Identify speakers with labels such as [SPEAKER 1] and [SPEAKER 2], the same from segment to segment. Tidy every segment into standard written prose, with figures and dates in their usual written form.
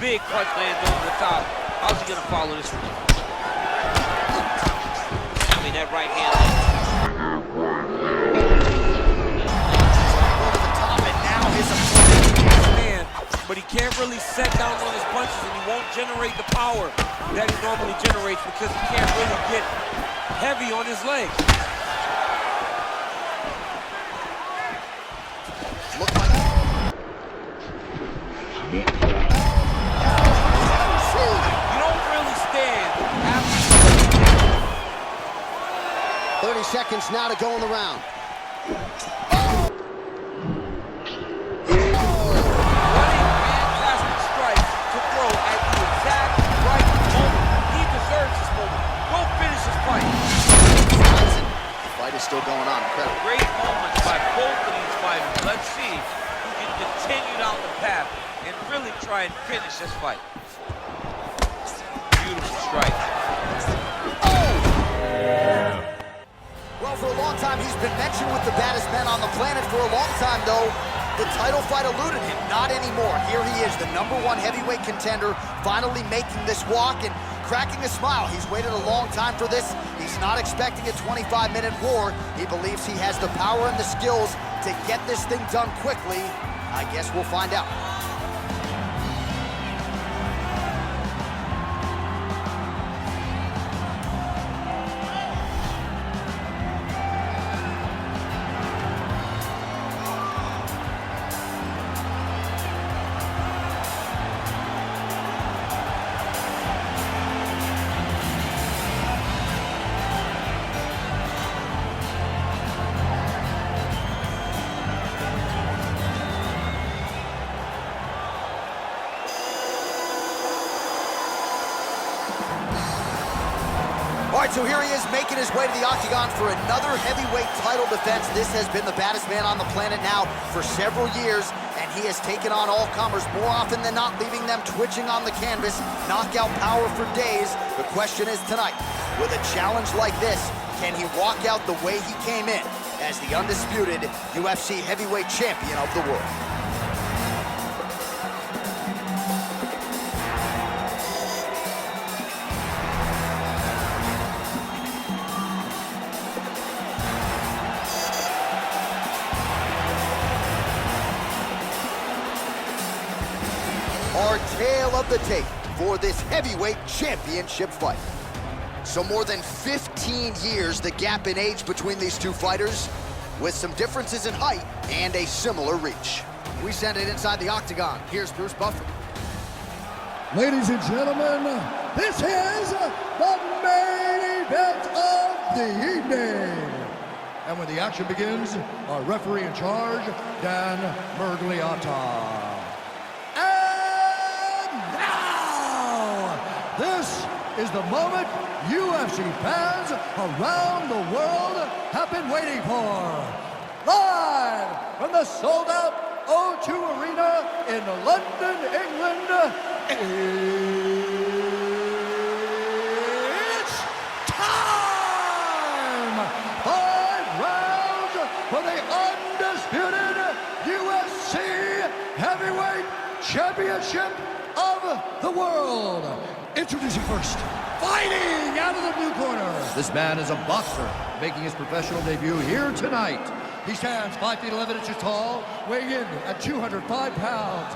[SPEAKER 1] big punch lands over the top. How's he gonna follow this one? I mean, that right hand.
[SPEAKER 2] Over the top, and now his opponent is man, but he can't really set down on his punches, and he won't generate the power that he normally generates because he can't really get heavy on his legs.
[SPEAKER 3] Look like
[SPEAKER 2] You don't really stand after
[SPEAKER 3] 30 seconds now to go in the round.
[SPEAKER 2] fantastic strike to throw at the exact right moment. He deserves this moment. Go finish his fight.
[SPEAKER 3] The fight is still going on. Incredible.
[SPEAKER 1] Great moments by both of these fighters. Let's see who can continue down the path and really try and finish this fight. Beautiful strike.
[SPEAKER 3] Well, for a long time, he's been mentioned with the baddest men on the planet. For a long time, though, the title fight eluded him. Not anymore. Here he is, the #1 heavyweight contender, finally making this walk and cracking a smile. He's waited a long time for this. He's not expecting a 25-minute war. He believes he has the power and the skills to get this thing done quickly. I guess we'll find out. All right, so here he is making his way to the octagon for another heavyweight title defense. This has been the baddest man on the planet now for several years, and he has taken on all comers more often than not, leaving them twitching on the canvas. Knockout power for days. The question is tonight, with a challenge like this, can he walk out the way he came in as the undisputed UFC heavyweight champion of the world? Our tale of the tape for this heavyweight championship fight. So more than 15 years, the gap in age between these two fighters, with some differences in height and a similar reach. We send it inside the octagon. Here's Bruce Buffer.
[SPEAKER 4] Ladies and gentlemen, this is the main event of the evening. And when the action begins, our referee in charge, Dan Mergliata. This is the moment UFC fans around the world have been waiting for. Live from the sold-out O2 Arena in London, England, it's time! 5 rounds for the undisputed UFC Heavyweight Championship of the world. Introducing first, fighting out of the blue corner. This man is a boxer, making his professional debut here tonight. He stands 5 feet 11 inches tall, weighing in at 205 pounds.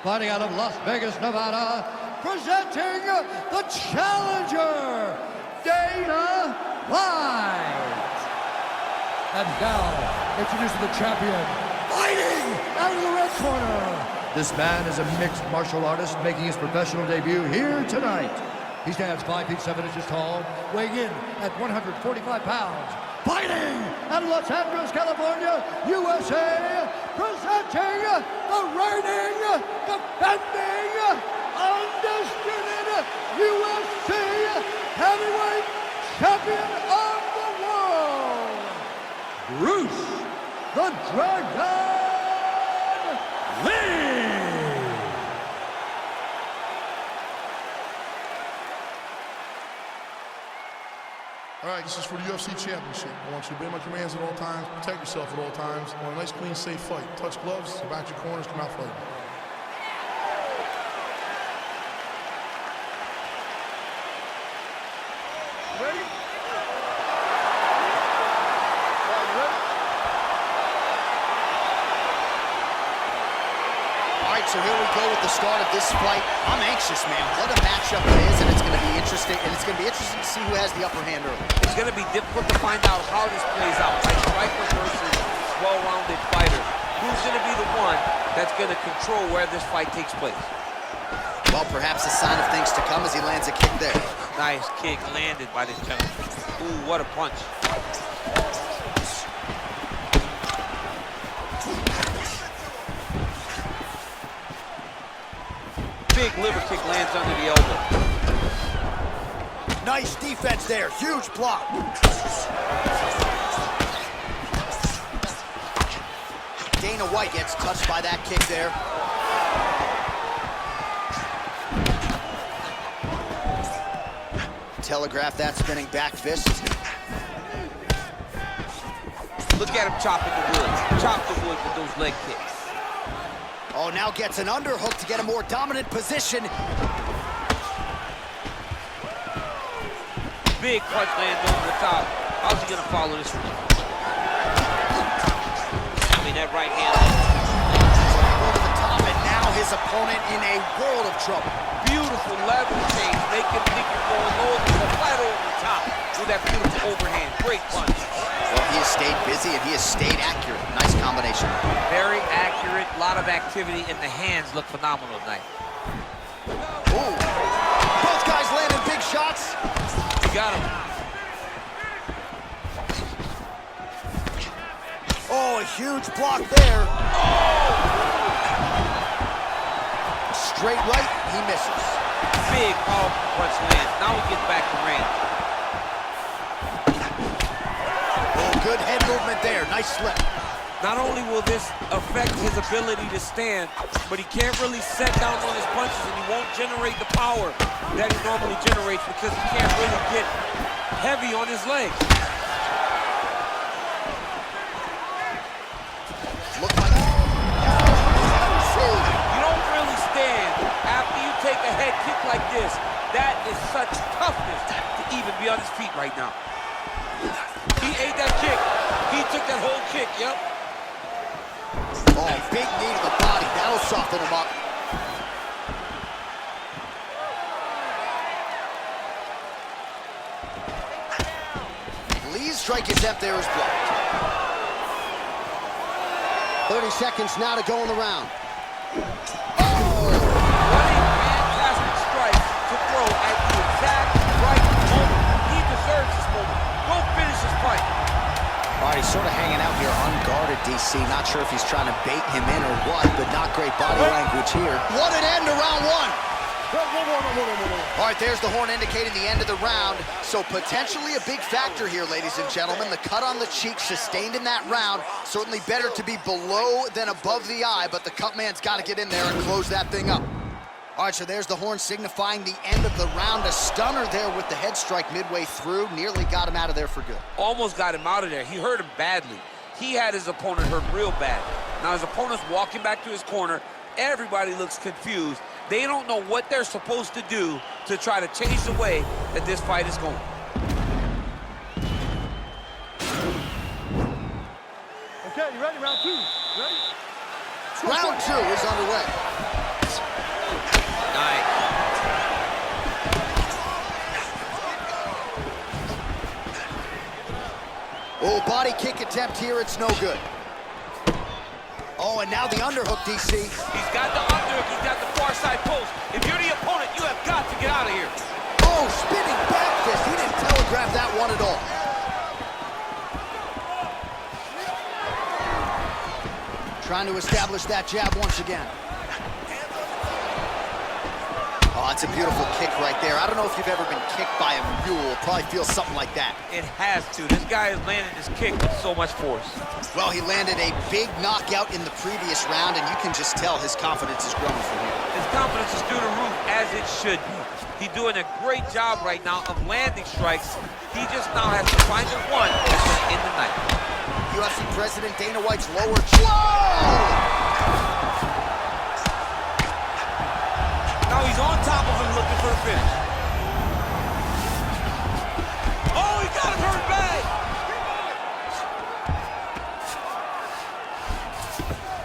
[SPEAKER 4] Fighting out of Las Vegas, Nevada, presenting the challenger, Dana White. And now, introducing the champion, fighting out of the red corner. This man is a mixed martial artist making his professional debut here tonight. He stands 5 feet 7 inches tall, weighing in at 145 pounds. Fighting out of Los Angeles, California, USA, presenting the reigning, defending, undisputed UFC heavyweight champion of the world, Bruce the Dragon Lee.
[SPEAKER 5] All right, this is for the UFC Championship. I want you to obey my commands at all times, protect yourself at all times. I want a nice, clean, safe fight. Touch gloves, back your corners, come out fighting.
[SPEAKER 3] so here we go with the start of this fight. I'm anxious, man. What a matchup it is, and it's going to be interesting. And it's going to be interesting to see who has the upper hand early.
[SPEAKER 2] It's going to be difficult to find out how this plays out. Like striker versus well-rounded fighter. Who's going to be the one that's going to control where this fight takes place?
[SPEAKER 3] Well, perhaps a sign of things to come as he lands a kick there.
[SPEAKER 1] Nice kick landed by this gentleman. Ooh, what a punch. Big liver kick lands under the elbow.
[SPEAKER 3] Nice defense there. Huge block. Dana White gets touched by that kick there. Telegraph that spinning back fist.
[SPEAKER 1] Look at him chopping the wood. Chop the wood with those leg kicks.
[SPEAKER 3] Oh, now gets an underhook to get a more dominant position.
[SPEAKER 1] Big punch lands over the top. How's he gonna follow this one? I mean, that right hand.
[SPEAKER 3] Over the top, and now his opponent in a world of trouble.
[SPEAKER 1] Beautiful level change. Make him think you're going low, flat over the top with that beautiful overhand. Great punch.
[SPEAKER 3] Well, he has stayed busy and he has stayed accurate. Nice combination.
[SPEAKER 1] Very accurate. A lot of activity, and the hands look phenomenal tonight.
[SPEAKER 3] Ooh. Both guys landing big shots.
[SPEAKER 1] You got him.
[SPEAKER 3] Oh, a huge block there. Oh! Straight right, he misses.
[SPEAKER 1] Big, powerful punch lands. Now we get back to range.
[SPEAKER 3] Oh, good head movement there. Nice slip.
[SPEAKER 2] Not only will this affect his ability to stand, but he can't really set down on his punches, and he won't generate the power that he normally generates because he can't really get heavy on his legs.
[SPEAKER 3] Look like
[SPEAKER 2] You don't really stand after you take a head kick like this. That is such toughness to even be on his feet right now. He ate that kick. He took that whole kick, yep.
[SPEAKER 3] Oh, big knee to the body. That'll soften him up. Lee's strike attempt there is blocked. 30 seconds now to go in the round.
[SPEAKER 2] What a fantastic strike to throw at the exact right moment. He deserves this moment. Go finish his fight.
[SPEAKER 3] All right, he's sort of hanging out here unguarded, DC. Not sure if he's trying to bait him in or what, but not great body language here. What an end to round one. All right, there's the horn indicating the end of the round. So potentially a big factor here, ladies and gentlemen. The cut on the cheek sustained in that round. Certainly better to be below than above the eye, but the cut man's got to get in there and close that thing up. All right, so there's the horn signifying the end of the round. A stunner there with the head strike midway through. Nearly got him out of there for good.
[SPEAKER 2] Almost got him out of there. He hurt him badly. He had his opponent hurt real bad. Now his opponent's walking back to his corner. Everybody looks confused. They don't know what they're supposed to do to try to change the way that this fight is going.
[SPEAKER 4] Okay, you ready? Round two. Ready?
[SPEAKER 3] Round two is underway.
[SPEAKER 1] Nice.
[SPEAKER 3] Oh, body kick attempt here. It's no good. Oh, and now the underhook, DC.
[SPEAKER 2] He's got the underhook. He's got the far side post. If you're the opponent, you have got to get out of here.
[SPEAKER 3] Oh, spinning back fist. He didn't telegraph that one at all. Trying to establish that jab once again. Oh, it's a beautiful kick right there. I don't know if you've ever been kicked by a mule. Probably feels something like that.
[SPEAKER 2] It has to. This guy is landing his kick with so much force.
[SPEAKER 3] Well, he landed a big knockout in the previous round, and you can just tell his confidence is growing from here.
[SPEAKER 2] His confidence is through the roof, as it should be. He's doing a great job right now of landing strikes. He just now has to find the one that's going to end the night.
[SPEAKER 3] UFC President Dana White's lower jaw.
[SPEAKER 2] Now he's on top of him looking for a finish. Oh, he got him hurt bad.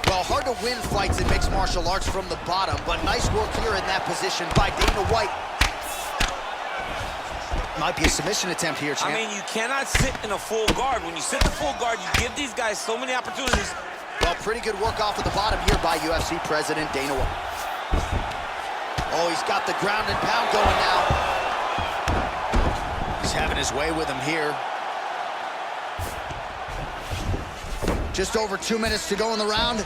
[SPEAKER 3] Well, hard to to win fights in mixed martial arts from the bottom, but nice work here in that position by Dana White. Might be a submission attempt here, champ.
[SPEAKER 2] I mean, you cannot sit in a full guard. When you sit in full guard, you give these guys so many opportunities.
[SPEAKER 3] Well, pretty good work off of the bottom here by UFC President Dana White. Oh, he's got the ground and pound going now. He's having his way with him here. Just over 2 minutes to go in the round.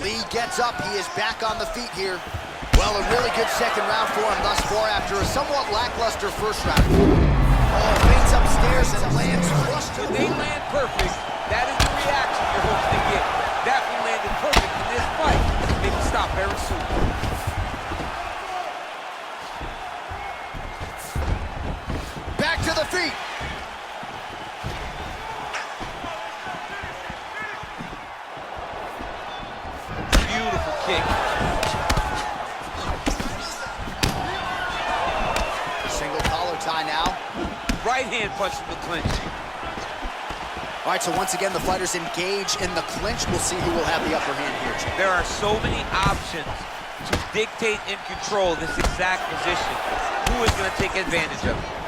[SPEAKER 3] Lee gets up. He is back on the feet here. Well, a really good second round for him thus far after a somewhat lackluster first round. Oh, feints upstairs and lands flush to the
[SPEAKER 2] If they land perfect, that is the reaction you're hoping to get. That one landed perfect in this fight. Maybe stop very soon.
[SPEAKER 3] back to the feet.
[SPEAKER 1] Beautiful kick.
[SPEAKER 3] Single collar tie now.
[SPEAKER 1] Right hand punch in the clinch.
[SPEAKER 3] All right, so once again, the fighters engage in the clinch. We'll see who will have the upper hand here, champ.
[SPEAKER 1] There are so many options to dictate and control this exact position. Who is going to take advantage of it?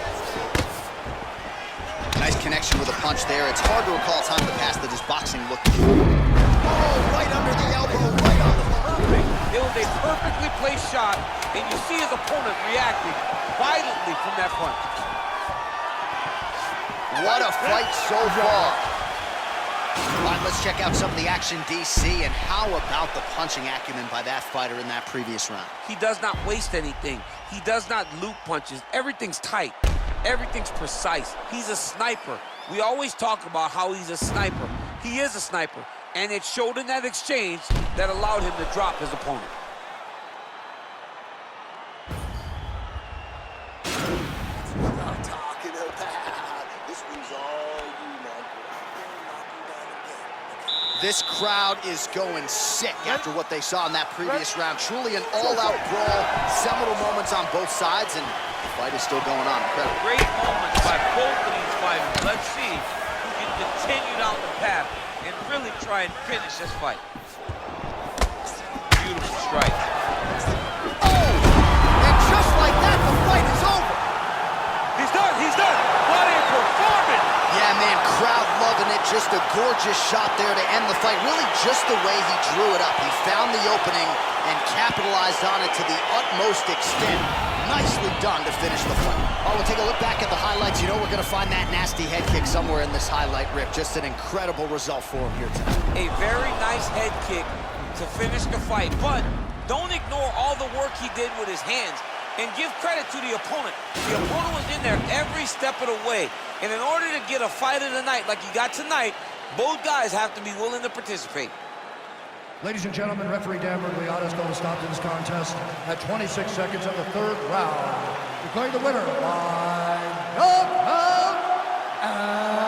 [SPEAKER 3] Nice connection with a punch there. It's hard to recall a time in the past that his boxing looked. Oh, right under the elbow, right on the
[SPEAKER 1] Perfect. It was a perfectly placed shot, and you see his opponent reacting violently from that punch.
[SPEAKER 3] What a fight so far. All right, let's check out some of the action, DC, and how about the punching acumen by that fighter in that previous round?
[SPEAKER 2] He does not waste anything. He does not loop punches. Everything's tight. Everything's precise. He's a sniper. We always talk about how he's a sniper. He is a sniper, and it showed in that exchange that allowed him to drop his opponent.
[SPEAKER 3] I'm talking about. This one's all you, man. This crowd is going sick after what they saw in that previous round. Truly an all-out brawl. Seminal moments on both sides, and the fight is still going on. Incredible.
[SPEAKER 1] Great moments by both of these fighters. Let's see who can continue down the path and really try and finish this fight. Beautiful strike.
[SPEAKER 3] Oh! And just like that, the fight is over.
[SPEAKER 1] He's done. He's done. What a performance.
[SPEAKER 3] Yeah, man, crowd loving it. Just a gorgeous shot there to end the fight. Really just the way he drew it up. He found the opening and capitalized on it to the utmost extent. Nicely done to finish the fight. Oh, we'll take a look back at the highlights. You know we're going to find that nasty head kick somewhere in this highlight rip. Just an incredible result for him here tonight.
[SPEAKER 2] A very nice head kick to finish the fight, but don't ignore all the work he did with his hands, and give credit to the opponent. The opponent was in there every step of the way, and in order to get a fight of the night like you got tonight, both guys have to be willing to participate.
[SPEAKER 4] Ladies and gentlemen, referee Dan Bergliata's going to stop this contest at 26 seconds of the third round. Declaring the winner by knockout and